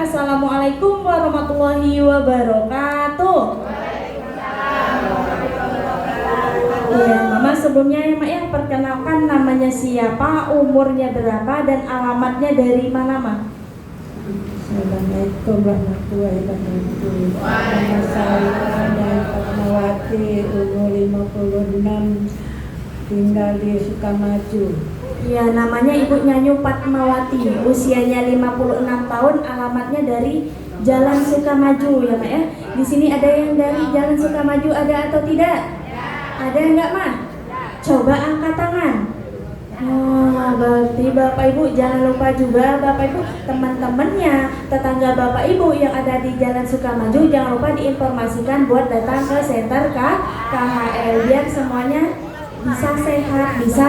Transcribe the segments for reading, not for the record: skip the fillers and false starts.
Assalamualaikum warahmatullahi wabarakatuh. Ya, Mama sebelumnya ya Mak ya, perkenalkan namanya siapa, umurnya berapa, dan alamatnya dari mana Mak? Assalamualaikum warahmatullahi wabarakatuh. Nama saya Nai Fatmawati, umur 56, tinggal di Sukamaju. Ya, namanya Ibu Nyanyu Fatmawati, usianya 56 tahun, alamatnya dari Jalan Sukamaju ya Mak ya. Di sini ada yang dari Jalan Sukamaju, ada atau tidak? Ada enggak Mak? Coba angkat tangan. Oh, berarti Bapak Ibu jangan lupa juga Bapak Ibu teman-temannya, tetangga Bapak Ibu yang ada di Jalan Sukamaju jangan lupa diinformasikan buat datang ke Center KHL biar semuanya bisa sehat, bisa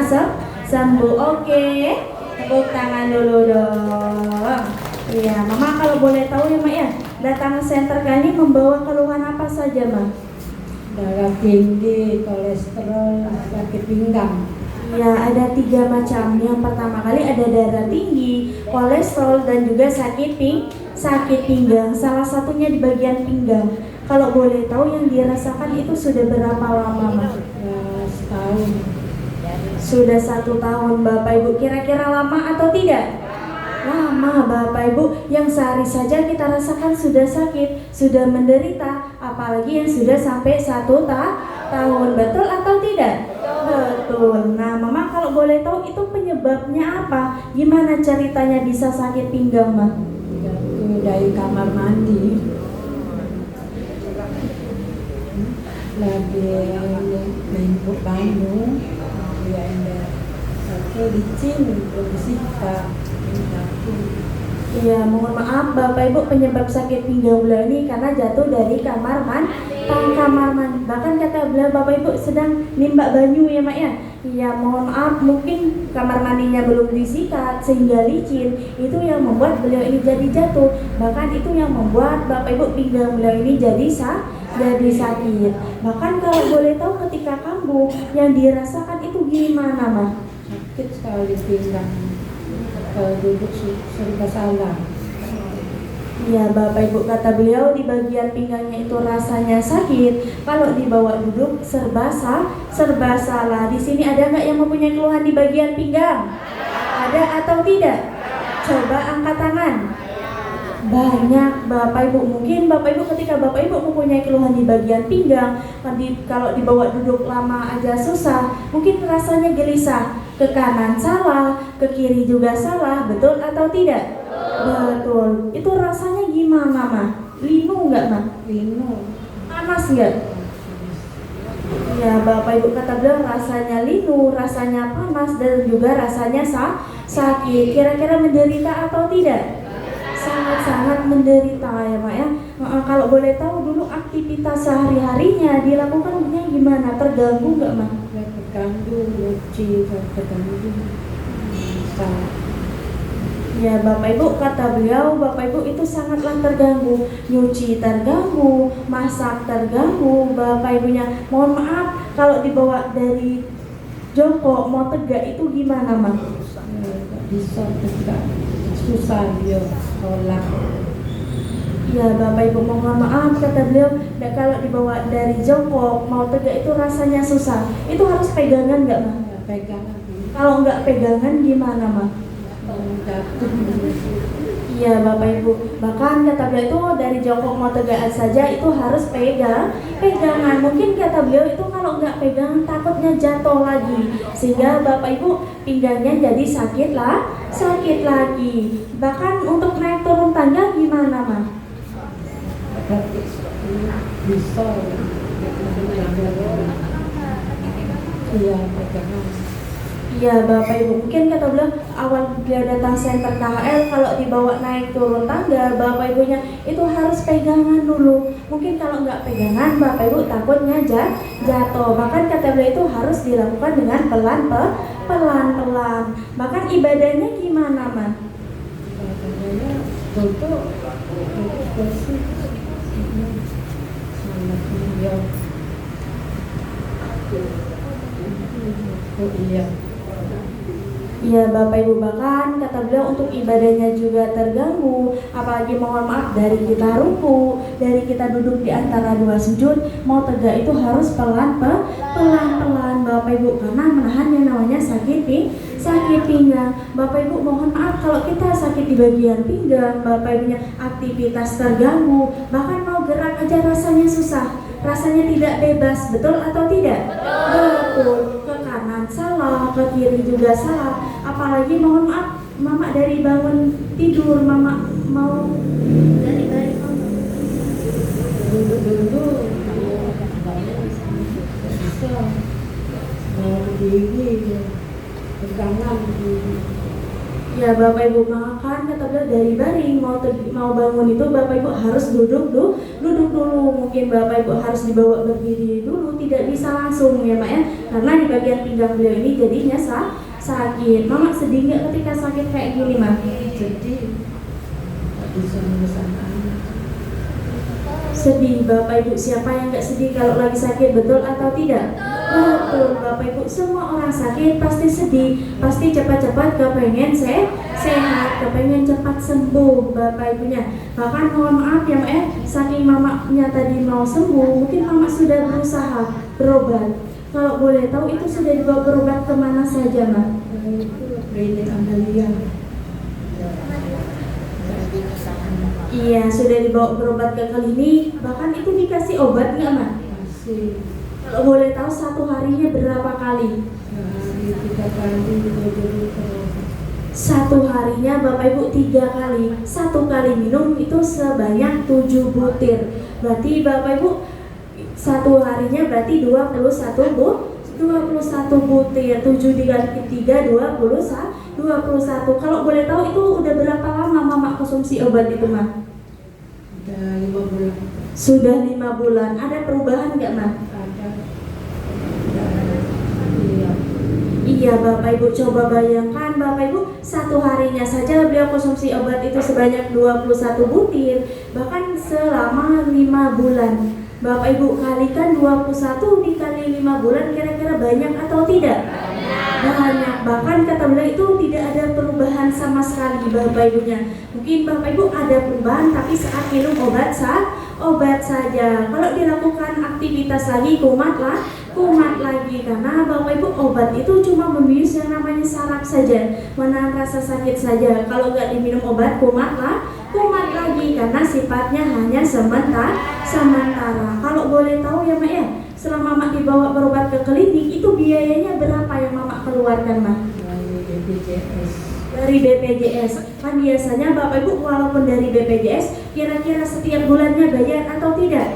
sembuh. Oke, tepuk tangan dulu dong. Iya, Mama kalau boleh tahu ya Mak ya, datang ke Center kali membawa keluhan apa saja Mak? Darah tinggi, kolesterol, sakit pinggang. Ya, ada 3 macam. Yang pertama kali ada darah tinggi, kolesterol, dan juga sakit pinggang. Salah satunya di bagian pinggang. Kalau boleh tahu yang dirasakan itu sudah berapa lama, Mak? Ya, setahun. Sudah 1 tahun, Bapak Ibu. Kira-kira lama atau tidak? Lama Bapak Ibu, yang sehari saja kita rasakan sudah sakit, sudah menderita, apalagi yang sudah sampai 1 tahun. Betul atau tidak? Betul. Nah Mama kalau boleh tahu itu penyebabnya apa? Gimana ceritanya bisa sakit pinggang Mak? Jatuh dari kamar mandi. Lagi main Bandung, dia ada satu licin, belum sikat. Iya, mohon maaf Bapak Ibu, penyebab sakit pinggang beliau ini karena jatuh dari kamar mandi. Bahkan kata beliau Bapak Ibu sedang nimbak banyu ya Mak ya. Iya, mohon maaf mungkin kamar mandinya belum disikat sehingga licin. Itu yang membuat beliau ini jadi jatuh. Bahkan itu yang membuat Bapak Ibu pinggang beliau ini jadi sakit. Bahkan kalau boleh tahu ketika kambuh yang dirasakan itu gimana Mak? Sakit sekali pinggang. Kalau duduk serba salah. Ya Bapak Ibu kata beliau di bagian pinggangnya itu rasanya sakit. Kalau dibawa duduk serba salah. Di sini ada nggak yang mempunyai keluhan di bagian pinggang? Ada atau tidak? Coba angkat tangan. Banyak Bapak Ibu. Mungkin Bapak Ibu ketika Bapak Ibu mempunyai keluhan di bagian pinggang, kalau dibawa duduk lama aja susah, mungkin rasanya gelisah. Ke kanan salah, ke kiri juga salah, betul atau tidak? Betul. Itu rasanya gimana Mah? Linu nggak Mah? Linu. Panas nggak? Ya Bapak Ibu kata beliau rasanya linu, rasanya panas, dan juga rasanya sakit. Kira-kira menderita atau tidak? Sangat-sangat menderita ya Mak ya. Kalau boleh tahu dulu aktivitas sehari-harinya dilakukannya gimana? Terganggu nggak Mak? Terganggu, nyuci, terganggu. Ya Bapak Ibu kata beliau Bapak Ibu itu sangatlah terganggu, nyuci terganggu, masak terganggu. Bapak Ibunya mohon maaf kalau dibawa dari jongkok mau tegak itu gimana Mak? Bisa tegak, susah dia sholat. Ya Bapak Ibu mohon maaf kata beliau, kalau dibawa dari jongkok mau tegak itu rasanya susah. Itu harus pegangan nggak Mak? Ya, pegangan. Kalau nggak pegangan gimana Mak? Jatuh. Iya Bapak Ibu, bahkan kata beliau itu dari jongkok mau tegak saja itu harus pegangan. Mungkin kata beliau itu kalau nggak pegang takutnya jatuh lagi, sehingga Bapak Ibu pinggangnya jadi sakit lagi. Bahkan untuk naik turun tangga gimana Mah? Bisa. Iya, pegangan. Iya Bapak Ibu, mungkin kata beliau awal dia datang Center KHL kalau dibawa naik turun tangga Bapak Ibunya itu harus pegangan dulu. Mungkin kalau nggak pegangan Bapak Ibu takutnya jatuh. Bahkan kata beliau itu harus dilakukan dengan pelan-pelan. Bahkan ibadahnya gimana Mas? Ibadahnya untuk bersih. Oh iya. Ya Bapak Ibu, bahkan kata beliau untuk ibadahnya juga terganggu. Apalagi mohon maaf, dari kita ruku, dari kita duduk di antara dua sujud, mau tegak itu harus pelan-pelan Bapak Ibu, karena menahan yang namanya sakit pinggang. Bapak Ibu mohon maaf kalau kita sakit di bagian pinggang, Bapak Ibunya aktivitas terganggu, bahkan mau gerak aja rasanya susah, rasanya tidak bebas, betul atau tidak? Betul. Ke kanan salah, ke kiri juga salah. Apalagi mohon maaf, mama dari bangun tidur, mama mau dari dulu bisa mau berdiri pegangan ya Bapak Ibu, makan kata beliau dari baring mau bangun itu Bapak Ibu harus duduk dulu. Mungkin Bapak Ibu harus dibawa berdiri dulu, tidak bisa langsung ya Mak ya, karena di bagian pinggang beliau ini jadinya sakit. Mama sedih nggak ketika sakit kayak gini Mak? jadi tak bisa memesan anak. Sedih Bapak Ibu, siapa yang nggak sedih kalau lagi sakit, betul atau tidak? Betul Bapak Ibu, semua orang sakit pasti sedih, pasti cepat-cepat kepengen sehat, kepengen cepat sembuh Bapak Ibunya. Bahkan mohon maaf ya Mak ya, saking mamanya tadi mau sembuh, mungkin mama sudah berusaha berobat. Kalau boleh tahu itu sudah dibawa berobat kemana saja Mak? Itu klinik Amalia. Iya, sudah dibawa berobat ke klinik, bahkan itu dikasih obat nggak Mak? Masih Kalau boleh tahu satu harinya berapa kali? sehari 3 kali dulu terus. Satu harinya Bapak Ibu 3 kali. Satu kali minum itu sebanyak 7 butir. Berarti Bapak Ibu satu harinya berarti 21 butir. 7 dikali 3 21. Kalau boleh tahu itu udah berapa lama Mama konsumsi obat itu Mak? Udah 5 bulan. Sudah 5 bulan. Ada perubahan nggak Mak? Ada. Iya. Iya Bapak Ibu, coba bayangkan Bapak Ibu satu harinya saja beliau konsumsi obat itu sebanyak 21 butir, bahkan selama 5 bulan. Bapak Ibu kalikan 21 dikali 5 bulan, kira-kira banyak atau tidak? Banyak. Bahkan kata beliau itu tidak ada perubahan sama sekali Bapak Ibunya. Mungkin Bapak Ibu ada perubahan tapi saat minum obat saja. Kalau dilakukan aktivitas lagi kumat lagi, karena Bapak Ibu obat itu cuma membius yang namanya saraf saja, menahan rasa sakit saja. Kalau nggak diminum obat kumat lagi, karena sifatnya hanya sementara. Kalau boleh tahu ya Mak ya, selama Mak dibawa berobat ke klinik itu biayanya berapa yang Mak keluarkan Mak? Dari BPJS. Kan biasanya Bapak Ibu walaupun dari BPJS kira-kira setiap bulannya bayar atau tidak?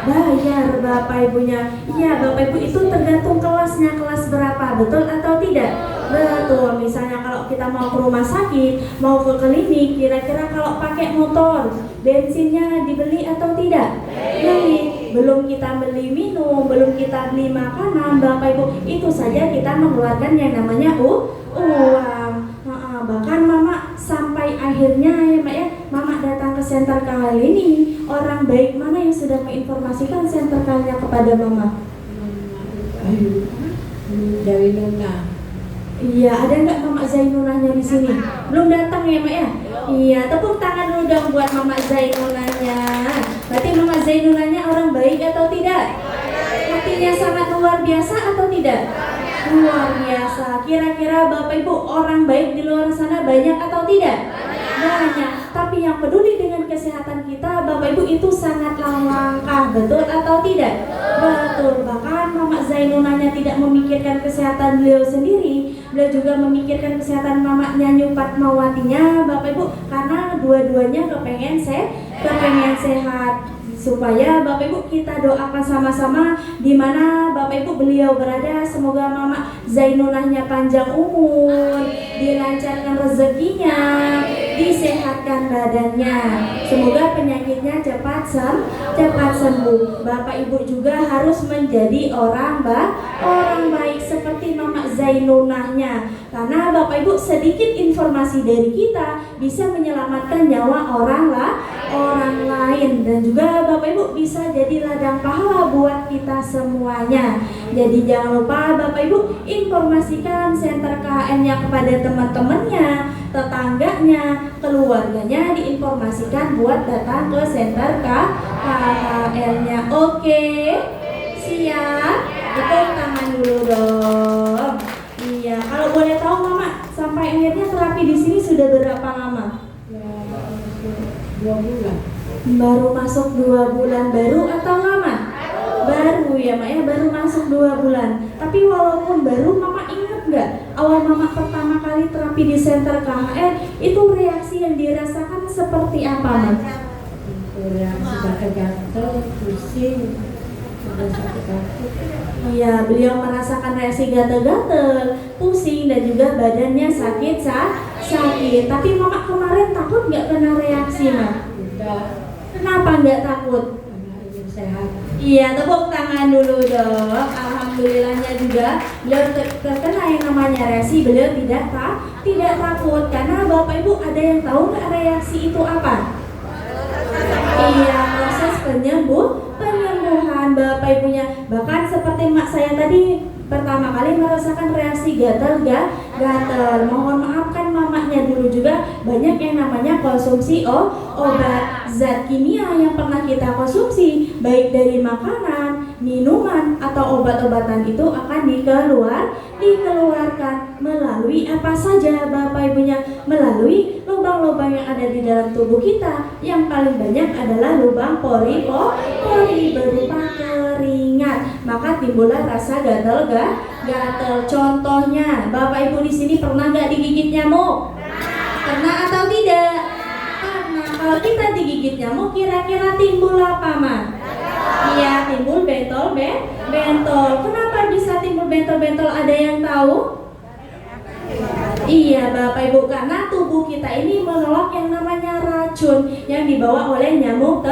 Bayar Bapak Ibunya. Iya Bapak Ibu, itu tergantung kelasnya, kelas berapa, betul atau tidak? Betul. Misalnya kalau kita mau ke rumah sakit, mau ke klinik, kira-kira kalau pakai motor, bensinnya dibeli atau tidak? Beli. Belum kita beli minum, belum kita beli makanan Bapak Ibu, itu saja kita mengeluarkan yang namanya uang. Bahkan Mama sampai akhirnya ya Mak ya, Mama datang ke senter kali ini, orang baik mana yang sudah menginformasikan senter kalinya kepada Mama? Dari Nona. Iya, ada nggak Mama Zainunahnya di sini? Belum datang ya Mak ya? Iya, tepuk tangan dulu dong buat Mama Zainunahnya. Berarti Mama Zainunahnya orang baik atau tidak? Hatinya sangat luar biasa atau tidak? Luar biasa. Kira-kira Bapak Ibu orang baik di luar sana banyak atau tidak? Banyak. Tapi yang peduli dengan kesehatan kita Bapak Ibu itu sangatlah langka, betul atau tidak? Betul. Bahkan Mama Zainunahnya tidak memikirkan kesehatan beliau sendiri, beliau juga memikirkan kesehatan mamanya Nyupat Mawatinya Bapak Ibu, karena dua-duanya kepengen sehat. Supaya Bapak Ibu kita doakan sama-sama di mana Bapak Ibu beliau berada, semoga Mama Zainunahnya panjang umur, dilancarkan rezekinya, disehatkan badannya, semoga penyakitnya cepat sembuh. Bapak Ibu juga harus menjadi orang baik seperti Mama Zainunahnya, karena Bapak Ibu sedikit informasi dari kita bisa menyelamatkan nyawa orang lain. Dan juga Bapak Bapak Ibu bisa jadi ladang pahala buat kita semuanya. Jadi jangan lupa Bapak Ibu informasikan Center KHN-nya kepada teman-temannya, tetangganya, keluarganya, diinformasikan buat datang ke Center KHN-nya. Oke, siap? Tepuk tangan dulu dong. Iya, kalau boleh tahu Mama, sampai akhirnya terapi di sini sudah berapa lama? Ya, 2 bulan. Baru masuk 2 bulan, baru atau lama? Baru ya Mak ya, baru masuk 2 bulan. Tapi walaupun baru, Mama ingat nggak awal Mama pertama kali terapi di Center KHN itu reaksi yang dirasakan seperti apa Mak? Reaksi gatal-gatal, pusing, ada sakit kaki. Iya, beliau merasakan reaksi gatal-gatal, pusing dan juga badannya sakit. Tapi Mama kemarin takut nggak kena reaksi Mak? Tidak, Kenapa nggak takut? karena ingin sehat. Iya, tepuk tangan dulu dong. Alhamdulillahnya juga beliau terkena yang namanya reaksi, beliau tidak takut. Karena Bapak Ibu ada yang tahu nggak reaksi itu apa? Iya, proses penyembuhan Bapak Ibunya. Bahkan seperti mak saya tadi pertama kali merasakan reaksi gatal. Mohon maafkan mamanya dulu juga banyak yang namanya konsumsi obat zat kimia yang pernah kita konsumsi, baik dari makanan, minuman atau obat-obatan itu akan dikeluarkan melalui apa saja Bapak Ibunya, melalui lubang-lubang yang ada di dalam tubuh kita. Yang paling banyak adalah lubang pori berupa keringat. Maka timbullah rasa gatal. Contohnya, Bapak Ibu di sini pernah nggak digigit nyamuk? Pernah atau tidak? Pernah. Kalau kita digigit nyamuk, kira-kira timbul apa, Ma? Iya, timbul bentol. Kenapa bisa timbul bentol? Ada yang tahu? Iya Bapak Ibu, karena tubuh kita ini menolak yang namanya racun yang dibawa oleh nyamuk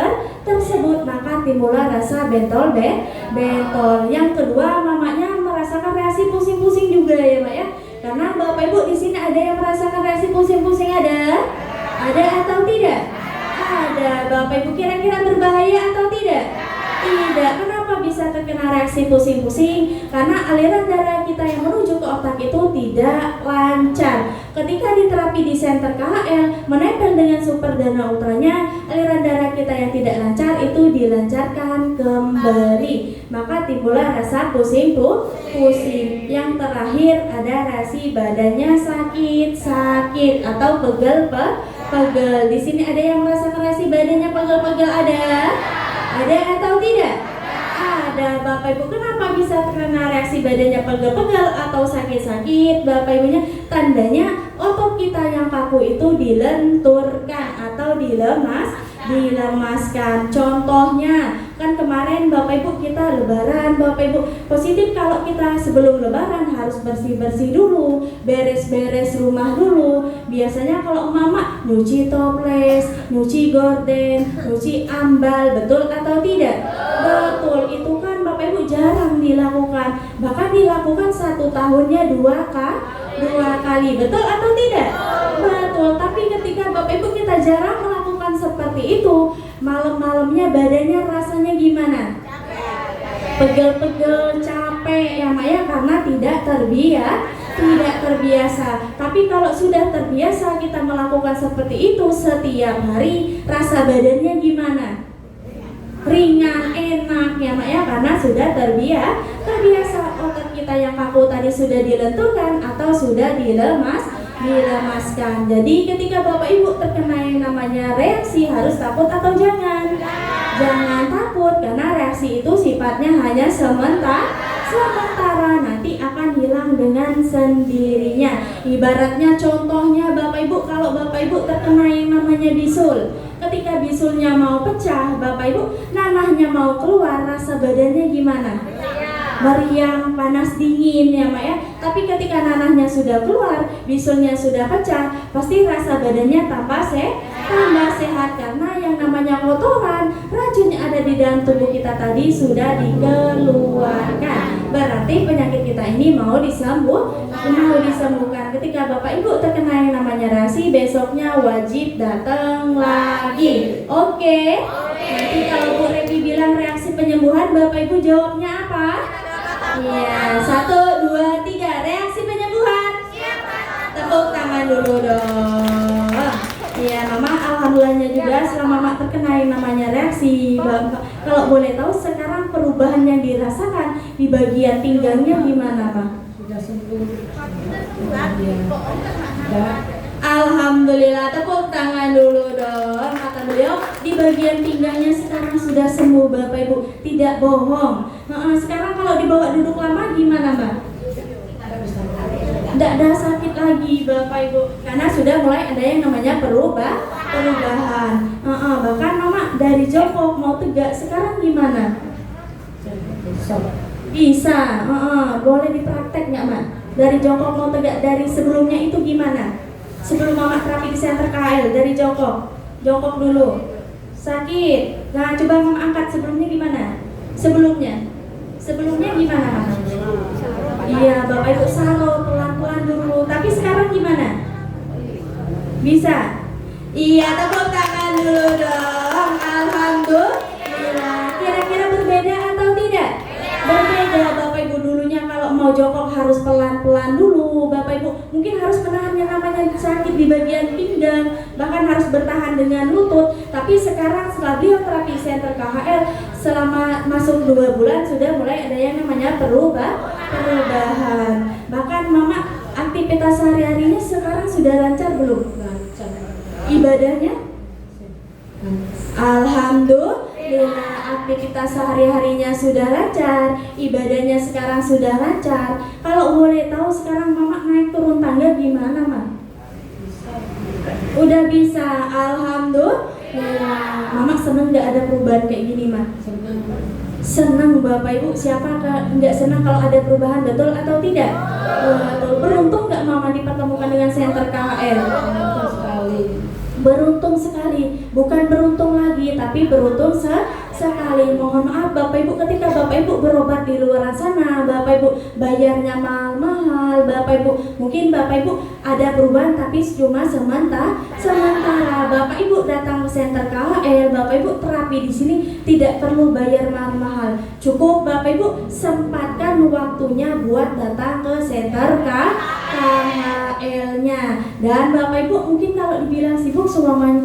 tersebut, maka timbullah rasa bentol. Yang kedua, mamanya merasakan reaksi pusing-pusing juga ya Mbak ya. Karena Bapak Ibu di sini ada yang merasakan reaksi pusing-pusing, ada atau tidak? Ada. Bapak Ibu kira-kira berbahaya atau tidak? Tidak. Kenapa bisa terkena reaksi pusing-pusing? Karena aliran darah kita yang menuju ke otak itu tidak lancar. Ketika diterapi di Center KHL menempel dengan Super Dana Ultranya, aliran darah kita yang tidak lancar itu dilancarkan kembali. Maka timbullah rasa pusing. Yang terakhir ada reaksi badannya sakit atau pegel. Di sini ada yang merasakan reaksi badannya pegel-pegel, ada atau tidak? Ada. Bapak Ibu kenapa bisa terkena reaksi badannya pegel-pegel atau sakit-sakit? Bapak Ibunya tandanya otot kita yang kaku itu dilenturkan atau dilemaskan. Contohnya kan kemarin Bapak Ibu kita lebaran, Bapak Ibu positif kalau kita sebelum lebaran harus bersih-bersih dulu, beres-beres rumah dulu. Biasanya kalau mama nyuci toples, nyuci gorden, nyuci ambal, betul atau tidak? Betul. Itu kan Bapak Ibu jarang dilakukan, bahkan dilakukan 1 tahunnya 2 kali, betul atau tidak? Betul. Tapi ketika Bapak Ibu kita jarang melakukan seperti itu, malam-malamnya badannya rasanya gimana? Pegel-pegel, capek ya Mak ya, karena tidak terbiasa. Tapi kalau sudah terbiasa kita melakukan seperti itu setiap hari, rasa badannya gimana? Ringan, enak ya Mak ya, karena sudah terbiasa. Otot kita yang kaku tadi sudah dilenturkan atau sudah dilemaskan. Jadi ketika Bapak Ibu terkena yang namanya reaksi, harus takut atau jangan? Jangan takut, karena reaksi itu sifatnya hanya sementara, nanti akan hilang dengan sendirinya. Ibaratnya contohnya Bapak Ibu, kalau Bapak Ibu terkena yang namanya bisul, ketika bisulnya mau pecah, Bapak Ibu nanahnya mau keluar, rasa badannya gimana? Meriang, panas, dingin ya Mak ya. Tapi ketika nanahnya sudah keluar, bisulnya sudah pecah, pasti rasa badannya tambah sehat karena yang namanya kotoran, racun yang ada di dalam tubuh kita tadi sudah dikeluarkan. Berarti penyakit kita ini mau disembuhkan. Ketika Bapak Ibu terkena yang namanya reaksi, besoknya wajib datang lagi. Oke. Nanti kalau Bu penyembuhan, Bapak Ibu jawabnya apa? Iya, 1, 2, 3. Reaksi penyembuhan. Tepuk tangan dulu dong. Iya, Mama alhamdulillahnya juga setelah Mama terkena yang namanya reaksi. Kalau boleh tahu sekarang perubahan yang dirasakan di bagian pinggangnya gimana, Pak? Sudah sembuh. Ya. Alhamdulillah, tepuk tangan dulu dong. Kata beliau di bagian pinggangnya sekarang sudah sembuh, Bapak Ibu. Tidak bohong. Sekarang kalau dibawa duduk lama gimana, Mbak? Tidak ada sakit lagi, Bapak Ibu, karena sudah mulai ada yang namanya perubahan. Bahkan Mama dari jongkok mau tegak sekarang gimana? Bisa. Boleh dipraktek nggak, Mak? Dari jongkok mau tegak, dari sebelumnya itu gimana? Sebelum Mama terapi di Center KHL, dari jongkok dulu. Sakit. Nah, coba Mama angkat sebelumnya gimana? Sebelumnya gimana, Mama? Iya, Bapak Ibu salo pelan-pelan dulu. Tapi sekarang gimana? Bisa? Iya, tepuk tangan dulu dong. Alhamdulillah. Kira-kira berbeda atau tidak? Berbeda, Bapak Ibu. Dulunya kalau mau jongkok harus pelan-pelan dulu, Bapak Ibu. Mungkin harus menahan yang namanya sakit di bagian pinggang, bahkan harus bertahan dengan lutut. Tapi sekarang setelah beliau terapi Center KHL selama masuk 2 bulan sudah mulai ada yang namanya perubahan. Bahkan Mama aktivitas sehari-harinya sekarang sudah lancar belum? Lancar. Ibadahnya? Alhamdulillah, aktivitas sehari-harinya sudah lancar, ibadahnya sekarang sudah lancar. Kalau boleh tahu sekarang Mama naik turun tangga gimana, Ma? Udah bisa, alhamdulillah. Mama seneng nggak ada perubahan kayak gini, Ma? Senang, Bapak Ibu. Siapa nggak senang kalau ada perubahan, betul atau tidak? Betul. Beruntung nggak Mama dipertemukan dengan Center KHL? Beruntung sekali, bukan beruntung lagi, tapi beruntung sekali. Mohon maaf Bapak Ibu, ketika Bapak Ibu berobat di luar sana, Bapak Ibu bayarnya mahal-mahal, Bapak Ibu mungkin Bapak Ibu ada perubahan tapi cuma sementara. Bapak Ibu datang ke Center KHL, Bapak Ibu terapi di sini tidak perlu bayar mahal-mahal. Cukup Bapak Ibu sempatkan waktunya buat datang ke Center KHL-nya. Dan Bapak Ibu mungkin kalau dibilang sibuk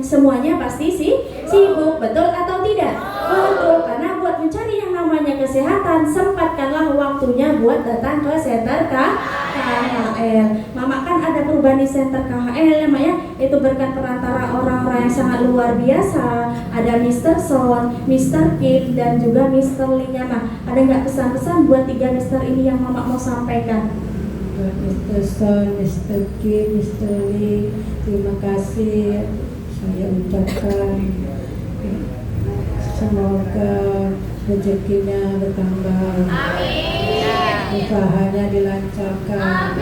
semuanya pasti sibuk, betul atau tidak? Betul, karena buat mencari yang namanya kesehatan sempatkanlah waktunya buat datang ke Center KHL. Mama kan ada perubahan di Center KHL ya, Mak ya. Itu berkat perantara orang-orang yang sangat luar biasa. Ada Mr. Son, Mr. Kim, dan juga Mr. Lee-nya, Mak. Ada nggak pesan-pesan buat 3 Mr. ini yang Mama mau sampaikan? Buat Mr. Son, Mr. Kim, Mr. Lee, terima kasih saya ucapkan. Semoga rezekinya bertambah, usahanya dilancarkan.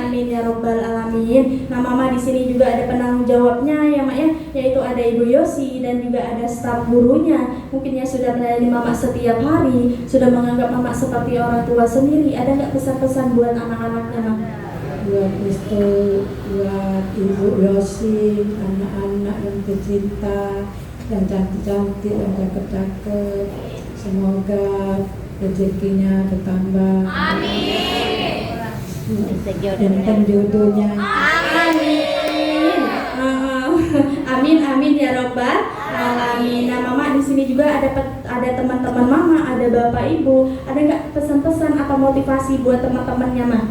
Amin ya robbal alamin. Nah, Mama di sini juga ada penanggung jawabnya ya, Mak ya, yaitu ada Ibu Yosi dan juga ada staf gurunya. Mungkin ya sudah melayani Mama setiap hari, sudah menganggap Mama seperti orang tua sendiri. Ada nggak pesan-pesan buat anak-anaknya, Mak? Buat Ibu Yosi, anak-anak yang tercinta, yang cantik-cantik, yang cakep-cakep, semoga rezekinya bertambah. Dan jodohnya. Amin ya robbal alamin. Nah, Mama di sini juga ada teman-teman Mama, ada Bapak Ibu. Ada nggak pesan-pesan atau motivasi buat teman-temannya, Ma?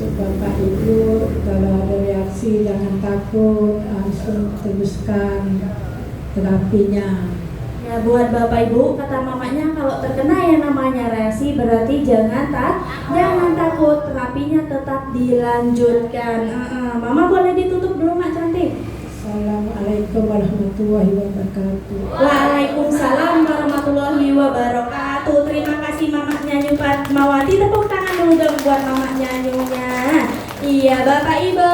Untuk Bapak Ibu, kalau ada reaksi jangan takut, langsung teruskan terapinya. Ya, buat Bapak Ibu, kata mamanya kalau terkena yang namanya reaksi berarti jangan takut, terapinya tetap dilanjutkan. Mama boleh ditutup dulu, Mak cantik. Assalamualaikum warahmatullahi wabarakatuh. Waalaikumsalam warahmatullahi wabarakatuh. Terima kasih Mama Nyanyu Fatmawati. Tepuk tangan dulu dong buat Mama Nyanyunya. Iya, Bapak Ibu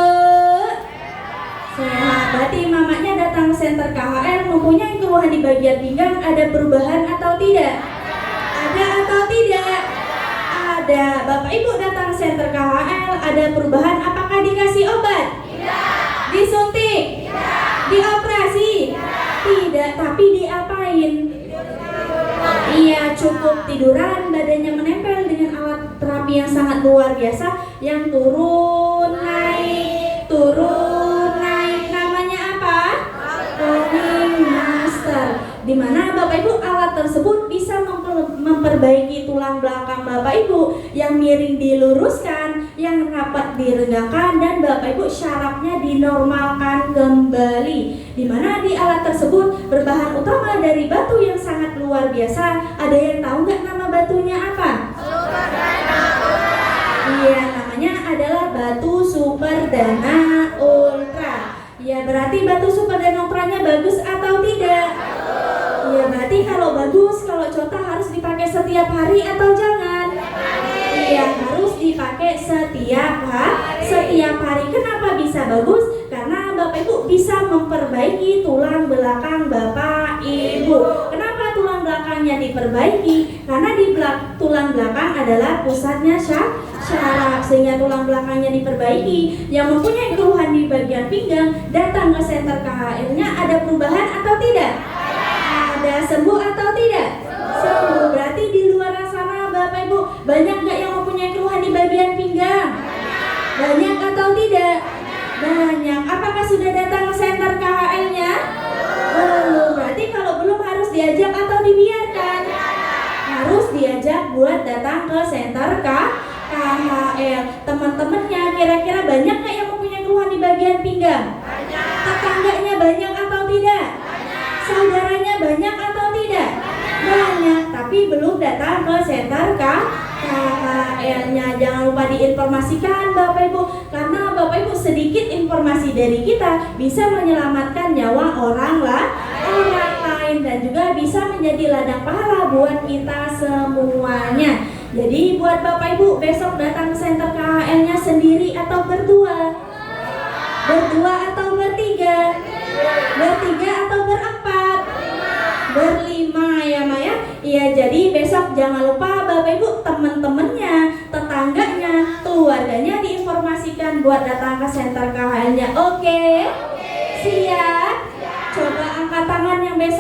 sehat. Berarti mamanya datang Center KHL mempunyai keluhan di bagian pinggang. Ada perubahan atau tidak? Ada atau tidak? Ada. Bapak Ibu datang Center KHL, ada perubahan. Apakah dikasih obat? Tidak. Disuntik? Tidak. Dioperasi? Tidak. Tapi diapain? Iya. cukup tiduran, badannya menempel dengan alat terapi yang sangat luar biasa, yang turun naik, namanya apa? Rolling Master. Di mana Bapak Ibu alat tersebut bisa memperbaiki tulang belakang Bapak Ibu, yang miring diluruskan, yang rapat diregangkan, dan Bapak Ibu syarafnya dinormalkan kembali. Di mana di alat tersebut berbahan utama dari batu yang sangat luar biasa. Ada yang tahu nggak nama batunya apa? Iya, namanya adalah batu Super Dana Ultra. Ya, berarti batu Super Dana Ultranya bagus atau tidak? Ya, berarti kalau bagus, kalau contoh harus dipakai setiap hari atau jangan? Iya, harus dipakai setiap hari. Kenapa bisa bagus? Karena Bapak Ibu bisa memperbaiki tulang belakang Bapak Ibu. Kenapa tulang belakangnya diperbaiki? Karena di tulang belakang adalah pusatnya syaraf, sehingga tulang belakangnya diperbaiki. Yang mempunyai keluhan di bagian pinggang datang ke senter KHL-nya, ada perubahan atau tidak? Ada sembuh atau tidak? Sembuh. Berarti di luar sana Bapak Ibu banyak nggak yang mempunyai keluhan di bagian pinggang? Banyak atau tidak? Banyak. Apakah sudah datang ke senter KHL-nya? Belum. Berarti kalau belum harus diajak atau dibiarkan? Harus diajak buat datang ke senter KHL. Teman-temannya kira-kira banyak nggak yang mempunyai keluhan di bagian pinggang? Tetangganya banyak atau tidak? Saudaranya banyak atau tidak? Banyak, tapi belum datang ke senter KHL-nya. Jangan lupa diinformasikan Bapak Ibu, karena Bapak Ibu sedikit informasi dari kita bisa menyelamatkan nyawa orang lain, dan juga bisa menjadi ladang pahala buat kita semuanya. Jadi buat Bapak Ibu besok datang ke senter KHL-nya sendiri atau berdua? Berdua atau bertiga? Bertiga atau berempat? Berlima ya Maya. Iya, jadi besok jangan lupa Bapak Ibu teman-temannya, tetangganya, keluarganya diinformasikan buat datang ke senter KHL-nya. Oke? Siap.